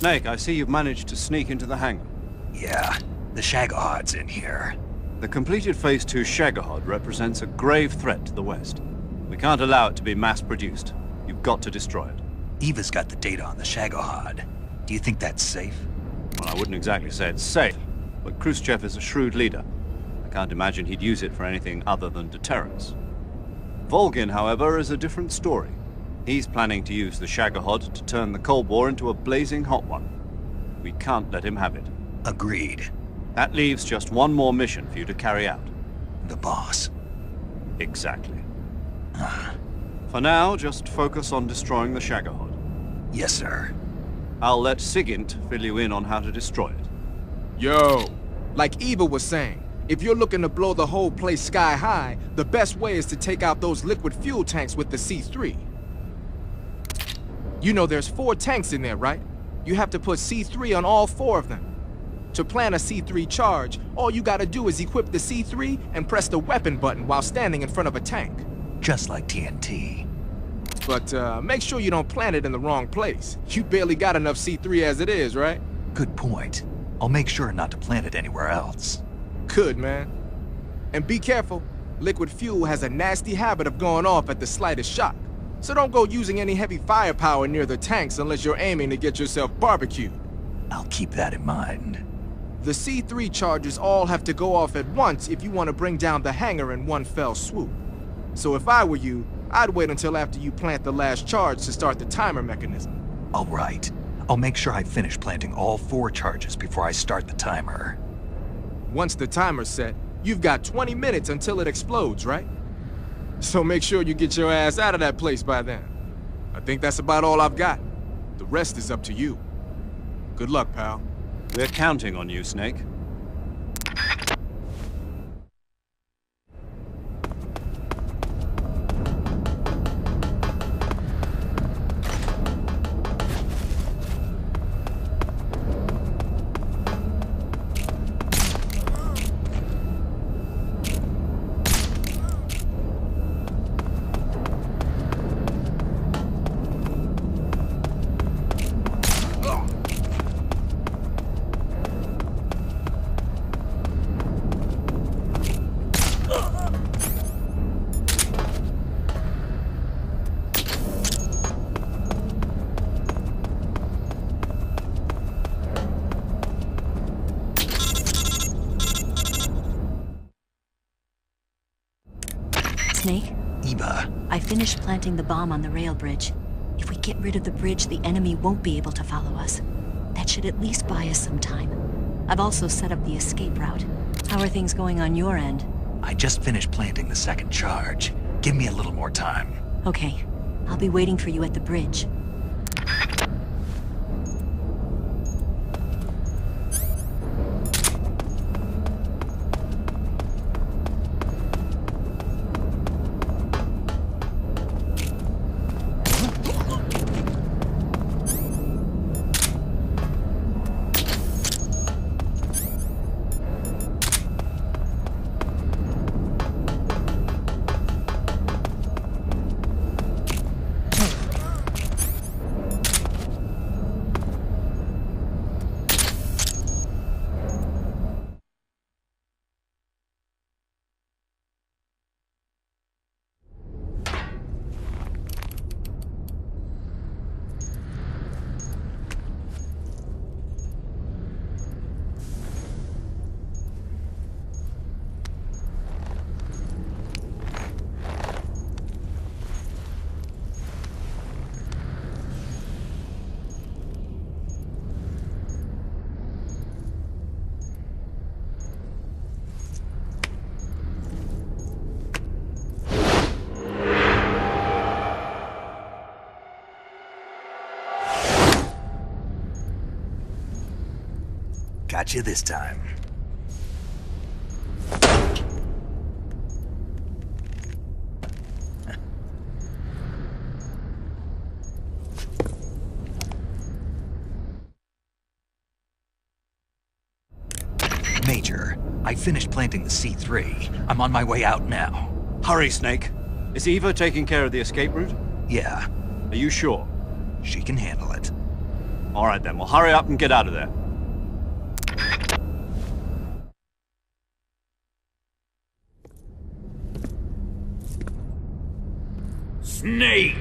Snake, I see you've managed to sneak into the hangar. Yeah, the Shagohod's in here. The completed Phase 2 Shagohod represents a grave threat to the West. We can't allow it to be mass-produced. You've got to destroy it. Eva's got the data on the Shagohod. Do you think that's safe? Well, I wouldn't exactly say it's safe, but Khrushchev is a shrewd leader. I can't imagine he'd use it for anything other than deterrence. Volgin, however, is a different story. He's planning to use the Shagohod to turn the Cold War into a blazing hot one. We can't let him have it. Agreed. That leaves just one more mission for you to carry out. The boss. Exactly. For now, just focus on destroying the Shagohod. Yes, sir. I'll let Sigint fill you in on how to destroy it. Yo, like Eva was saying, if you're looking to blow the whole place sky high, the best way is to take out those liquid fuel tanks with the C3. You know there's 4 tanks in there, right? You have to put C3 on all 4 of them. To plant a C3 charge, all you gotta do is equip the C3 and press the weapon button while standing in front of a tank. Just like TNT. But make sure you don't plant it in the wrong place. You barely got enough C3 as it is, right? Good point. I'll make sure not to plant it anywhere else. Good, man. And be careful. Liquid fuel has a nasty habit of going off at the slightest shock. So don't go using any heavy firepower near the tanks unless you're aiming to get yourself barbecued. I'll keep that in mind. The C3 charges all have to go off at once if you want to bring down the hangar in one fell swoop. So if I were you, I'd wait until after you plant the last charge to start the timer mechanism. All right. I'll make sure I finish planting all 4 charges before I start the timer. Once the timer's set, you've got 20 minutes until it explodes, right? So make sure you get your ass out of that place by then. I think that's about all I've got. The rest is up to you. Good luck, pal. We're counting on you, Snake. Snake? Eva. I finished planting the bomb on the rail bridge. If we get rid of the bridge, the enemy won't be able to follow us. That should at least buy us some time. I've also set up the escape route. How are things going on your end? I just finished planting the 2nd charge. Give me a little more time. Okay. I'll be waiting for you at the bridge. Got you this time. Major, I finished planting the C3. I'm on my way out now. Hurry, Snake. Is Eva taking care of the escape route? Yeah, Are you sure? she can handle it. All right then, well hurry up and get out of there. Snake!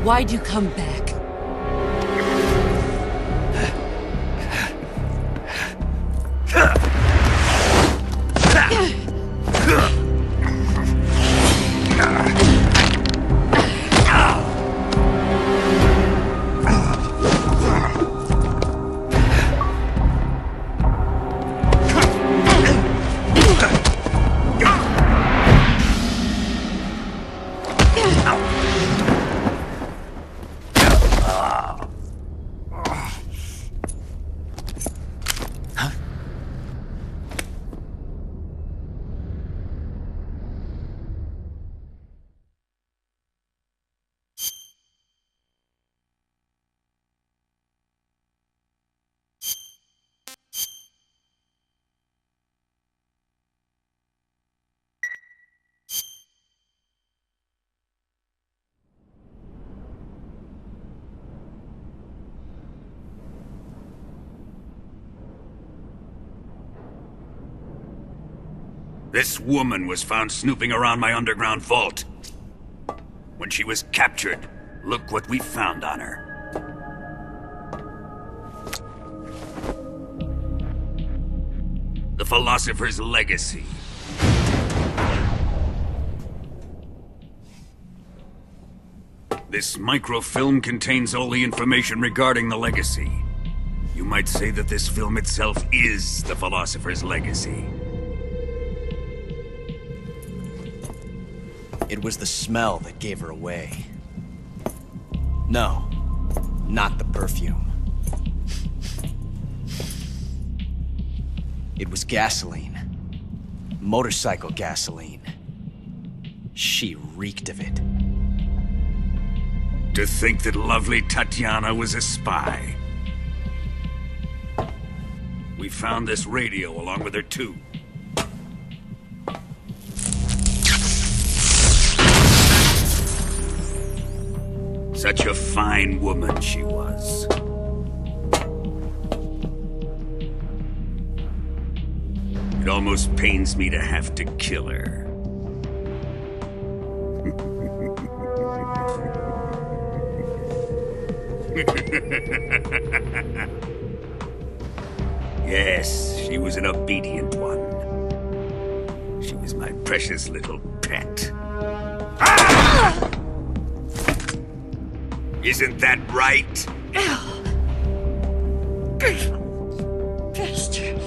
Why'd you come back? This woman was found snooping around my underground vault. When she was captured, look what we found on her. The Philosopher's Legacy. This microfilm contains all the information regarding the Legacy. You might say that this film itself is the Philosopher's Legacy. It was the smell that gave her away. No, not the perfume. It was gasoline. Motorcycle gasoline. She reeked of it. To think that lovely Tatiana was a spy. We found this radio along with her too. Such a fine woman she was. It almost pains me to have to kill her. Yes, she was an obedient one. She was my precious little pet. Ah! Isn't that right? Bastard.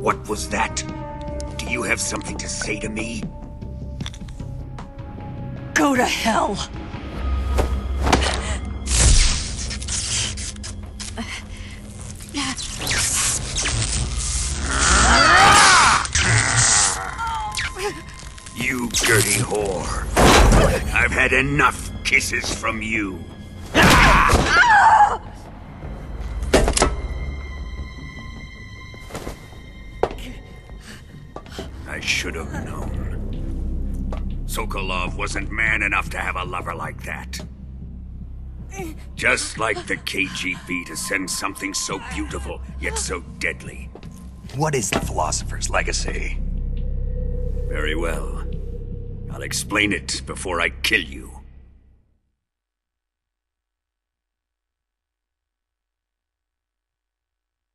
What was that? Do you have something to say to me? Go to hell. You dirty whore. I've had enough kisses from you. I should have known. Sokolov wasn't man enough to have a lover like that. Just like the KGB to send something so beautiful, yet so deadly. What is the Philosopher's Legacy? Very well. I'll explain it before I kill you.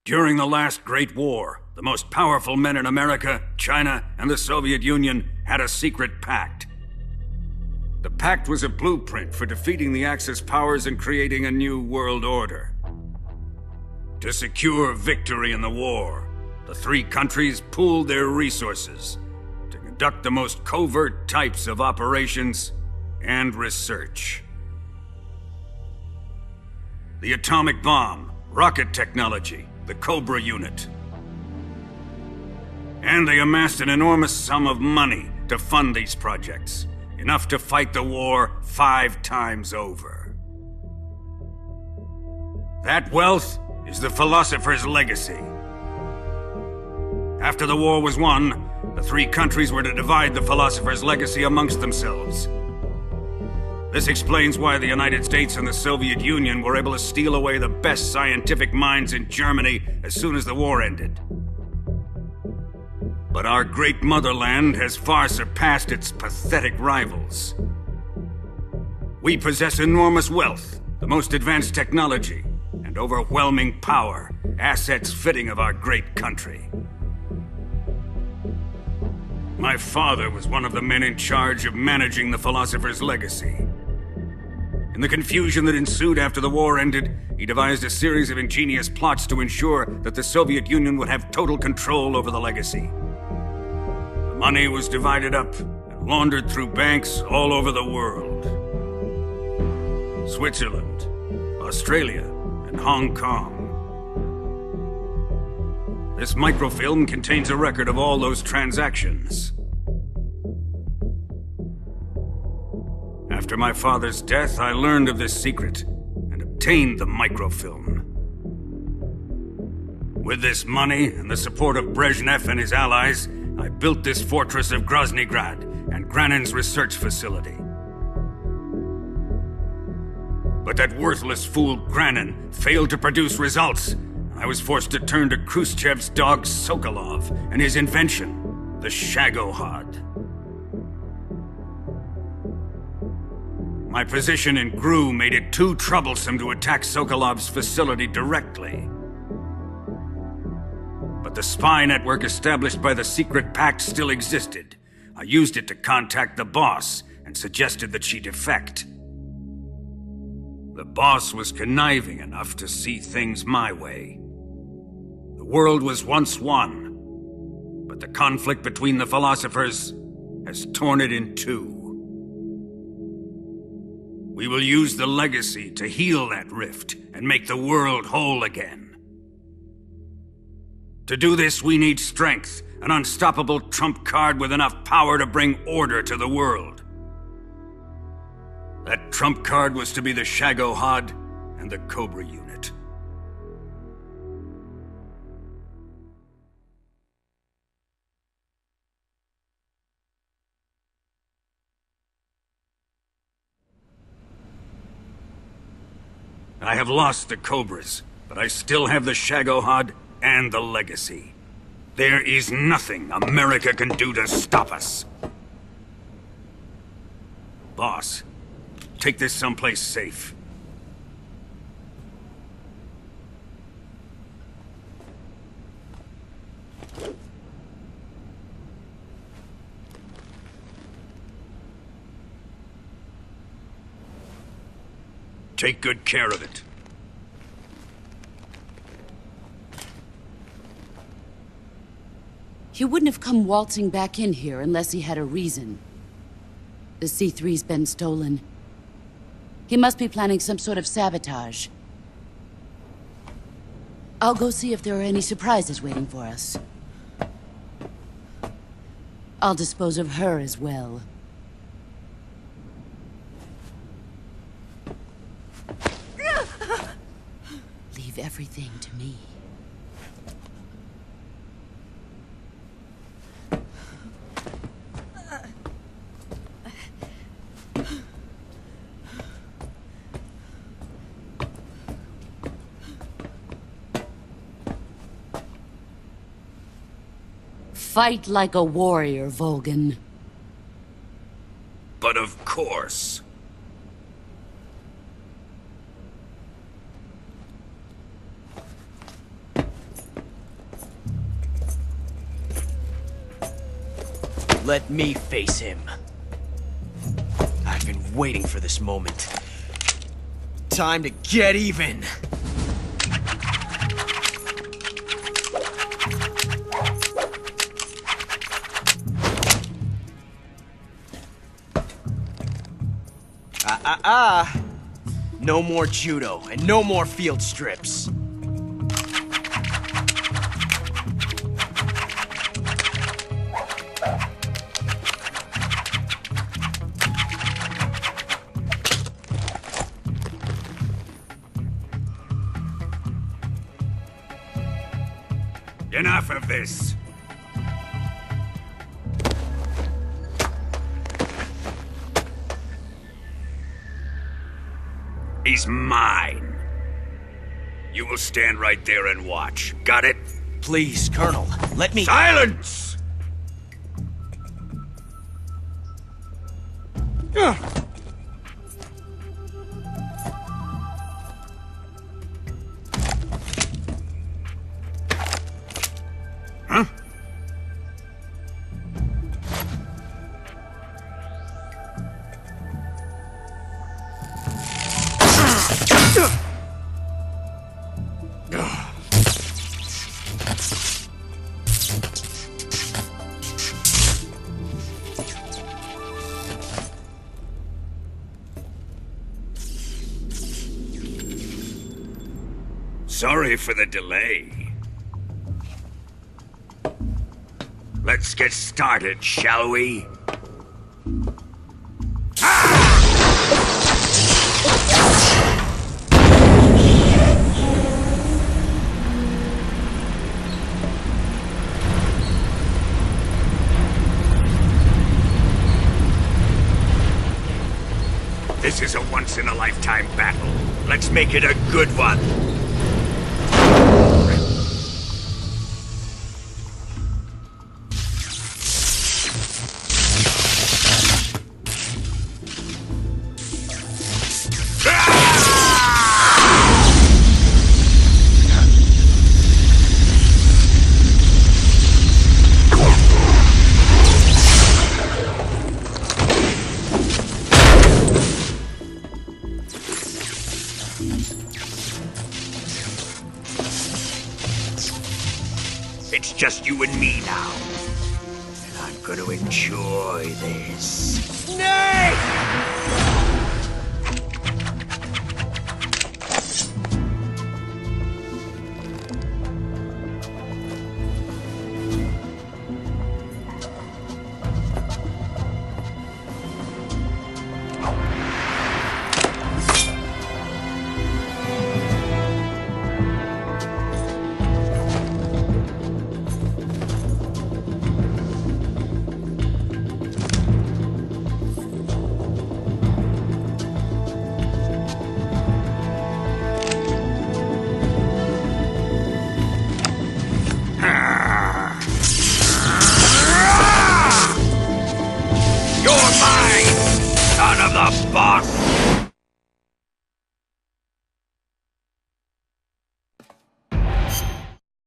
During the last Great War, the most powerful men in America, China, and the Soviet Union had a secret pact. The pact was a blueprint for defeating the Axis powers and creating a new world order. To secure victory in the war, the three countries pooled their resources to conduct the most covert types of operations and research. The atomic bomb, rocket technology, the Cobra unit. And they amassed an enormous sum of money to fund these projects. Enough to fight the war 5 times over. That wealth is the Philosopher's legacy. After the war was won, the 3 countries were to divide the Philosopher's legacy amongst themselves. This explains why the United States and the Soviet Union were able to steal away the best scientific minds in Germany as soon as the war ended. But our great motherland has far surpassed its pathetic rivals. We possess enormous wealth, the most advanced technology, and overwhelming power, assets fitting of our great country. My father was one of the men in charge of managing the Philosopher's legacy. In the confusion that ensued after the war ended, he devised a series of ingenious plots to ensure that the Soviet Union would have total control over the legacy. The money was divided up and laundered through banks all over the world. Switzerland, Australia, and Hong Kong. This microfilm contains a record of all those transactions. After my father's death, I learned of this secret and obtained the microfilm. With this money and the support of Brezhnev and his allies, I built this fortress of Groznygrad and Granin's research facility. But that worthless fool Granin failed to produce results. I was forced to turn to Khrushchev's dog Sokolov and his invention, the Shagohod. My position in GRU made it too troublesome to attack Sokolov's facility directly. But the spy network established by the secret pact still existed. I used it to contact the boss and suggested that she defect. The boss was conniving enough to see things my way. The world was once one, but the conflict between the philosophers has torn it in two. We will use the legacy to heal that rift and make the world whole again. To do this, we need strength, an unstoppable trump card with enough power to bring order to the world. That trump card was to be the Shagohod and the Cobra unit. I have lost the Cobras, but I still have the Shagohod and the legacy. There is nothing America can do to stop us. Boss, take this someplace safe. Take good care of it. He wouldn't have come waltzing back in here unless he had a reason. The C3's been stolen. He must be planning some sort of sabotage. I'll go see if there are any surprises waiting for us. I'll dispose of her as well. Leave everything to me. Fight like a warrior, Volgin. But of course. Let me face him. I've been waiting for this moment. Time to get even! No more judo, and no more field strips. Enough of this! He's mine. You will stand right there and watch. Got it? Please, Colonel, let me... Silence! Huh? Sorry for the delay. Let's get started, shall we? This is a once-in-a-lifetime battle. Let's make it a good one. It's just you and me now. And I'm gonna enjoy this. Snake!